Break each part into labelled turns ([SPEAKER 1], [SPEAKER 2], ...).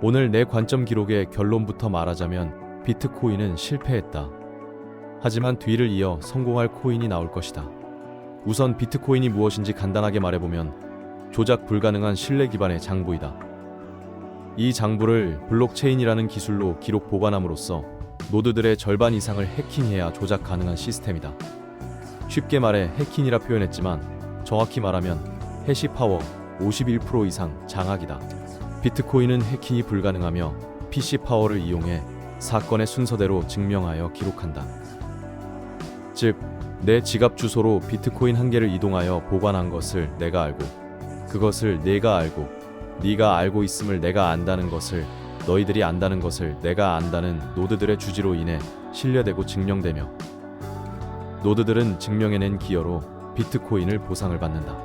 [SPEAKER 1] 오늘 내 관점 기록의 결론부터 말하자면 비트코인은 실패했다. 하지만 뒤를 이어 성공할 코인이 나올 것이다. 우선 비트코인이 무엇인지 간단하게 말해보면 조작 불가능한 신뢰 기반의 장부이다. 이 장부를 블록체인이라는 기술로 기록 보관함으로써 노드들의 절반 이상을 해킹해야 조작 가능한 시스템이다. 쉽게 말해 해킹이라 표현했지만 정확히 말하면 해시 파워 51% 이상 장악이다. 비트코인은 해킹이 불가능하며 PC 파워를 이용해 사건의 순서대로 증명하여 기록한다. 즉, 내 지갑 주소로 비트코인 한 개를 이동하여 보관한 것을 내가 알고, 그것을 내가 알고, 네가 알고 있음을 내가 안다는 것을, 너희들이 안다는 것을 내가 안다는 노드들의 주지로 인해 신뢰되고 증명되며, 노드들은 증명해낸 기여로 비트코인을 보상을 받는다.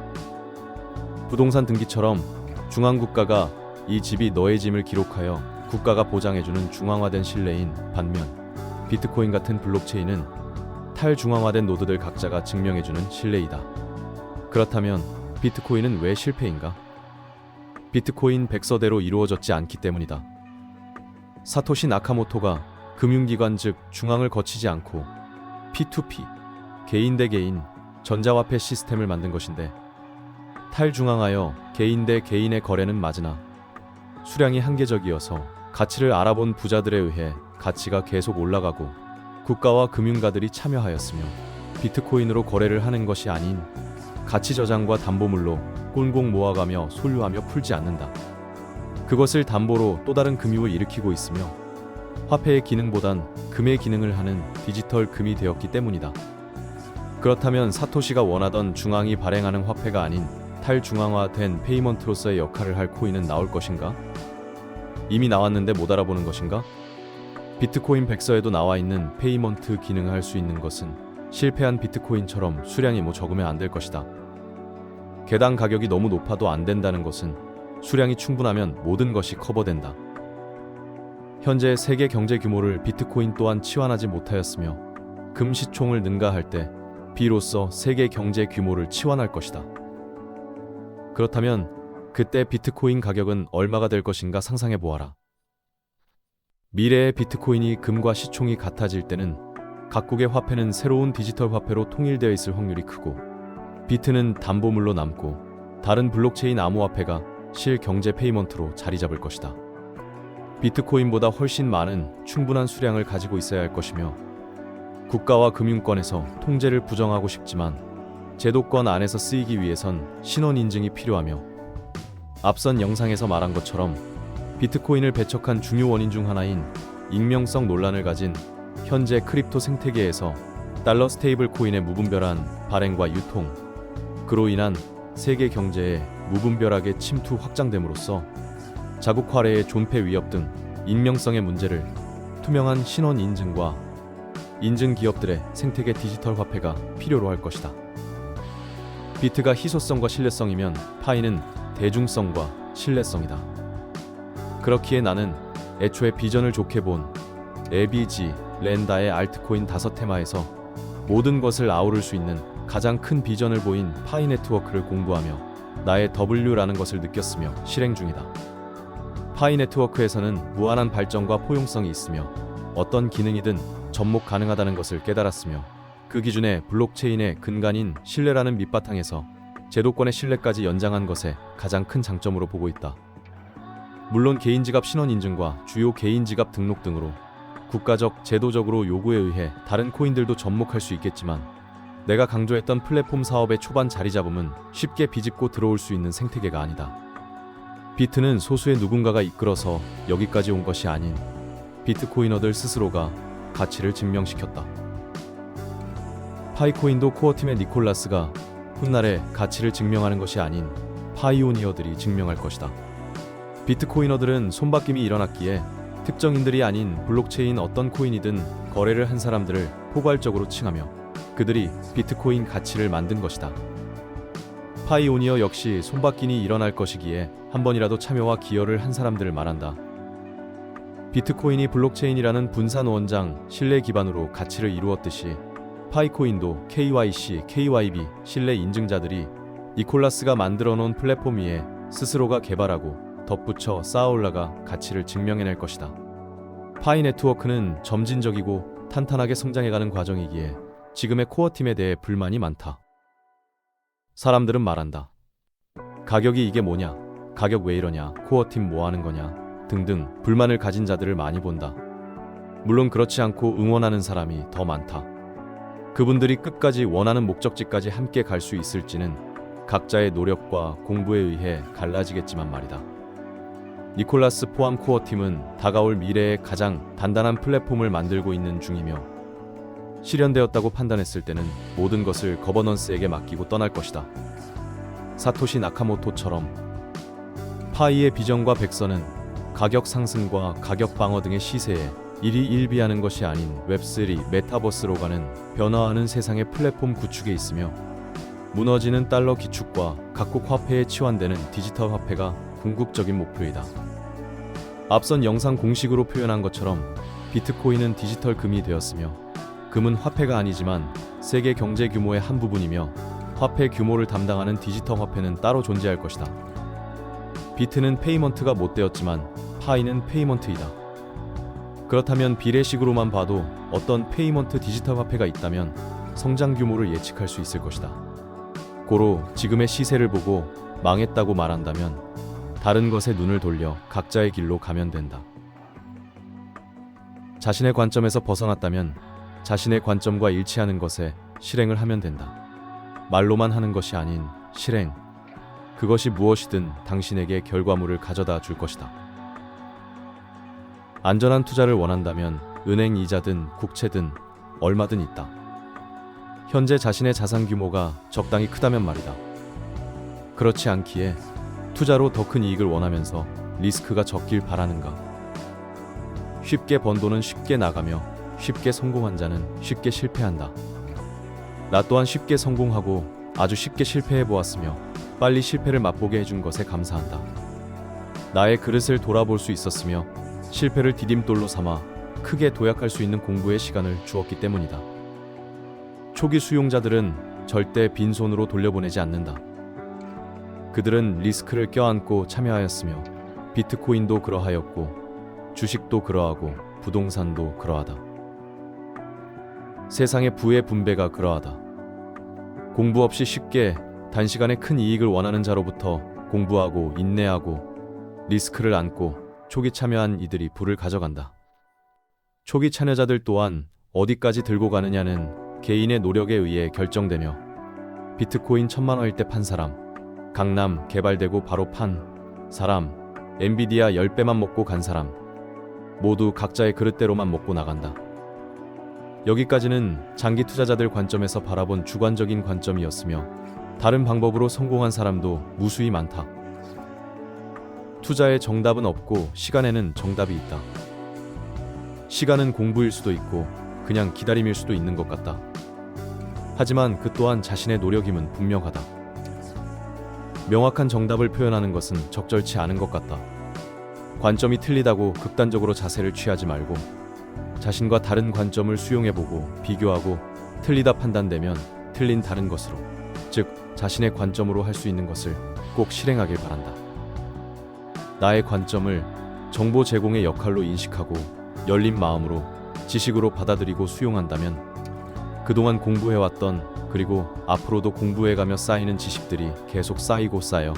[SPEAKER 1] 부동산 등기처럼 중앙국가가 이 집이 너의 짐을 기록하여 국가가 보장해주는 중앙화된 신뢰인 반면, 비트코인 같은 블록체인은 탈중앙화된 노드들 각자가 증명해주는 신뢰이다. 그렇다면 비트코인은 왜 실패인가? 비트코인 백서대로 이루어졌지 않기 때문이다. 사토시 나카모토가 금융기관 즉 중앙을 거치지 않고 P2P, 개인 대 개인 전자화폐 시스템을 만든 것인데, 탈중앙하여 개인 대 개인의 거래는 맞으나 수량이 한계적이어서 가치를 알아본 부자들에 의해 가치가 계속 올라가고 국가와 금융가들이 참여하였으며, 비트코인으로 거래를 하는 것이 아닌 가치 저장과 담보물로 꽁꽁 모아가며 소유하며 풀지 않는다. 그것을 담보로 또 다른 금융을 일으키고 있으며 화폐의 기능보단 금의 기능을 하는 디지털 금이 되었기 때문이다. 그렇다면 사토시가 원하던 중앙이 발행하는 화폐가 아닌 탈중앙화된 페이먼트로서의 역할을 할 코인은 나올 것인가? 이미 나왔는데 못 알아보는 것인가? 비트코인 백서에도 나와 있는 페이먼트 기능을 할 수 있는 것은 실패한 비트코인처럼 수량이 적으면 안 될 것이다. 개당 가격이 너무 높아도 안 된다는 것은 수량이 충분하면 모든 것이 커버된다. 현재 세계 경제 규모를 비트코인 또한 치환하지 못하였으며 금시총을 능가할 때 비로소 세계 경제 규모를 치환할 것이다. 그렇다면 그때 비트코인 가격은 얼마가 될 것인가 상상해 보아라. 미래의 비트코인이 금과 시총이 같아질 때는 각국의 화폐는 새로운 디지털 화폐로 통일되어 있을 확률이 크고, 비트는 담보물로 남고 다른 블록체인 암호화폐가 실경제 페이먼트로 자리 잡을 것이다. 비트코인보다 훨씬 많은 충분한 수량을 가지고 있어야 할 것이며, 국가와 금융권에서 통제를 부정하고 싶지만 제도권 안에서 쓰이기 위해선 신원 인증이 필요하며, 앞선 영상에서 말한 것처럼 비트코인을 배척한 중요 원인 중 하나인 익명성 논란을 가진 현재 크립토 생태계에서 달러 스테이블 코인의 무분별한 발행과 유통, 그로 인한 세계 경제의 무분별하게 침투 확장됨으로써 자국 화폐의 존폐 위협 등 익명성의 문제를 투명한 신원 인증과 인증 기업들의 생태계 디지털 화폐가 필요로 할 것이다. 비트가 희소성과 신뢰성이면 파이는 대중성과 신뢰성이다. 그렇기에 나는 애초에 비전을 좋게 본 에비지 랜다의 알트코인 5테마에서 모든 것을 아우를 수 있는 가장 큰 비전을 보인 파이 네트워크를 공부하며 나의 W라는 것을 느꼈으며 실행 중이다. 파이 네트워크에서는 무한한 발전과 포용성이 있으며 어떤 기능이든 접목 가능하다는 것을 깨달았으며, 그 기준에 블록체인의 근간인 신뢰라는 밑바탕에서 제도권의 신뢰까지 연장한 것에 가장 큰 장점으로 보고 있다. 물론 개인지갑 신원 인증과 주요 개인지갑 등록 등으로 국가적, 제도적으로 요구에 의해 다른 코인들도 접목할 수 있겠지만, 내가 강조했던 플랫폼 사업의 초반 자리 잡음은 쉽게 비집고 들어올 수 있는 생태계가 아니다. 비트는 소수의 누군가가 이끌어서 여기까지 온 것이 아닌 비트코이너들 스스로가 가치를 증명시켰다. 파이코인도 코어팀의 니콜라스가 훗날에 가치를 증명하는 것이 아닌 파이오니어들이 증명할 것이다. 비트코이너들은 손바뀜이 일어났기에 특정인들이 아닌 블록체인 어떤 코인이든 거래를 한 사람들을 포괄적으로 칭하며 그들이 비트코인 가치를 만든 것이다. 파이오니어 역시 손바뀜이 일어날 것이기에 한 번이라도 참여와 기여를 한 사람들을 말한다. 비트코인이 블록체인이라는 분산 원장 신뢰 기반으로 가치를 이루었듯이 파이코인도 KYC, KYB 신뢰 인증자들이 니콜라스가 만들어 놓은 플랫폼 위에 스스로가 개발하고 덧붙여 쌓아 올라가 가치를 증명해낼 것이다. 파이 네트워크는 점진적이고 탄탄하게 성장해가는 과정이기에 지금의 코어팀에 대해 불만이 많다. 사람들은 말한다. 가격이 이게 뭐냐? 가격 왜 이러냐? 코어팀 뭐 하는 거냐? 등등 불만을 가진 자들을 많이 본다. 물론 그렇지 않고 응원하는 사람이 더 많다. 그분들이 끝까지 원하는 목적지까지 함께 갈 수 있을지는 각자의 노력과 공부에 의해 갈라지겠지만 말이다. 니콜라스 포함 코어팀은 다가올 미래의 가장 단단한 플랫폼을 만들고 있는 중이며 실현되었다고 판단했을 때는 모든 것을 거버넌스에게 맡기고 떠날 것이다. 사토시 나카모토처럼 파이의 비전과 백선은 가격 상승과 가격 방어 등의 시세에 일희일비하는 것이 아닌 웹3 메타버스로 가는 변화하는 세상의 플랫폼 구축에 있으며 무너지는 달러 기축과 각국 화폐에 치환되는 디지털 화폐가 궁극적인 목표이다. 앞선 영상 공식으로 표현한 것처럼 비트코인은 디지털 금이 되었으며 금은 화폐가 아니지만 세계 경제 규모의 한 부분이며 화폐 규모를 담당하는 디지털 화폐는 따로 존재할 것이다. 비트는 페이먼트가 못 되었지만 파이는 페이먼트이다. 그렇다면 비례식으로만 봐도 어떤 페이먼트 디지털 화폐가 있다면 성장 규모를 예측할 수 있을 것이다. 고로 지금의 시세를 보고 망했다고 말한다면 다른 것에 눈을 돌려 각자의 길로 가면 된다. 자신의 관점에서 벗어났다면 자신의 관점과 일치하는 것에 실행을 하면 된다. 말로만 하는 것이 아닌 실행. 그것이 무엇이든 당신에게 결과물을 가져다 줄 것이다. 안전한 투자를 원한다면 은행 이자든 국채든 얼마든 있다. 현재 자신의 자산 규모가 적당히 크다면 말이다. 그렇지 않기에 투자로 더 큰 이익을 원하면서 리스크가 적길 바라는가? 쉽게 번 돈은 쉽게 나가며 쉽게 성공한 자는 쉽게 실패한다. 나 또한 쉽게 성공하고 아주 쉽게 실패해 보았으며 빨리 실패를 맛보게 해준 것에 감사한다. 나의 그릇을 돌아볼 수 있었으며 실패를 디딤돌로 삼아 크게 도약할 수 있는 공부의 시간을 주었기 때문이다. 초기 수용자들은 절대 빈손으로 돌려보내지 않는다. 그들은 리스크를 껴안고 참여하였으며 비트코인도 그러하였고 주식도 그러하고 부동산도 그러하다. 세상의 부의 분배가 그러하다. 공부 없이 쉽게 단시간에 큰 이익을 원하는 자로부터 공부하고 인내하고 리스크를 안고 초기 참여한 이들이 부를 가져간다. 초기 참여자들 또한 어디까지 들고 가느냐는 개인의 노력에 의해 결정되며 비트코인 1000만원일 때 판 사람, 강남 개발되고 바로 판 사람, 엔비디아 10배만 먹고 간 사람 모두 각자의 그릇대로만 먹고 나간다. 여기까지는 장기 투자자들 관점에서 바라본 주관적인 관점이었으며 다른 방법으로 성공한 사람도 무수히 많다. 투자에 정답은 없고 시간에는 정답이 있다. 시간은 공부일 수도 있고 그냥 기다림일 수도 있는 것 같다. 하지만 그 또한 자신의 노력임은 분명하다. 명확한 정답을 표현하는 것은 적절치 않은 것 같다. 관점이 틀리다고 극단적으로 자세를 취하지 말고 자신과 다른 관점을 수용해보고 비교하고 틀리다 판단되면 틀린 다른 것으로, 즉 자신의 관점으로 할 수 있는 것을 꼭 실행하길 바란다. 나의 관점을 정보 제공의 역할로 인식하고 열린 마음으로 지식으로 받아들이고 수용한다면 그동안 공부해왔던 그리고 앞으로도 공부해가며 쌓이는 지식들이 계속 쌓이고 쌓여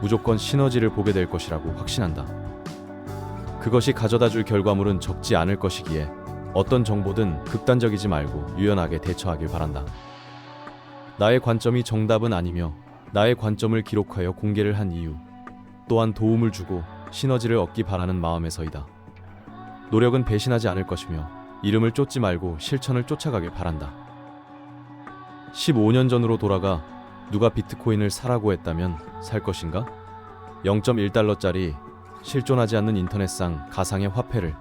[SPEAKER 1] 무조건 시너지를 보게 될 것이라고 확신한다. 그것이 가져다줄 결과물은 적지 않을 것이기에 어떤 정보든 극단적이지 말고 유연하게 대처하길 바란다. 나의 관점이 정답은 아니며 나의 관점을 기록하여 공개를 한 이유 또한 도움을 주고 시너지를 얻기 바라는 마음에서이다. 노력은 배신하지 않을 것이며 이름을 쫓지 말고 실천을 쫓아가길 바란다. 15년 전으로 돌아가 누가 비트코인을 사라고 했다면 살 것인가? 0.1달러짜리 실존하지 않는 인터넷상 가상의 화폐를.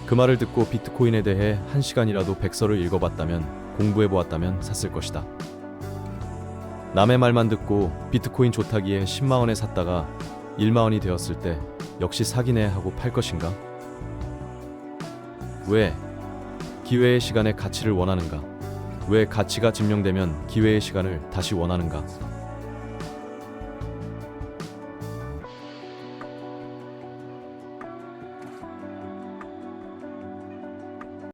[SPEAKER 1] 그 말을 듣고 비트코인에 대해 1시간이라도 백서를 읽어봤다면 공부해보았다면 샀을 것이다. 남의 말만 듣고 비트코인 좋다기에 10만원에 샀다가 1만원이 되었을 때 역시 사기네 하고 팔 것인가? 왜? 기회의 시간에 가치를 원하는가? 왜 가치가 증명되면 기회의 시간을 다시 원하는가?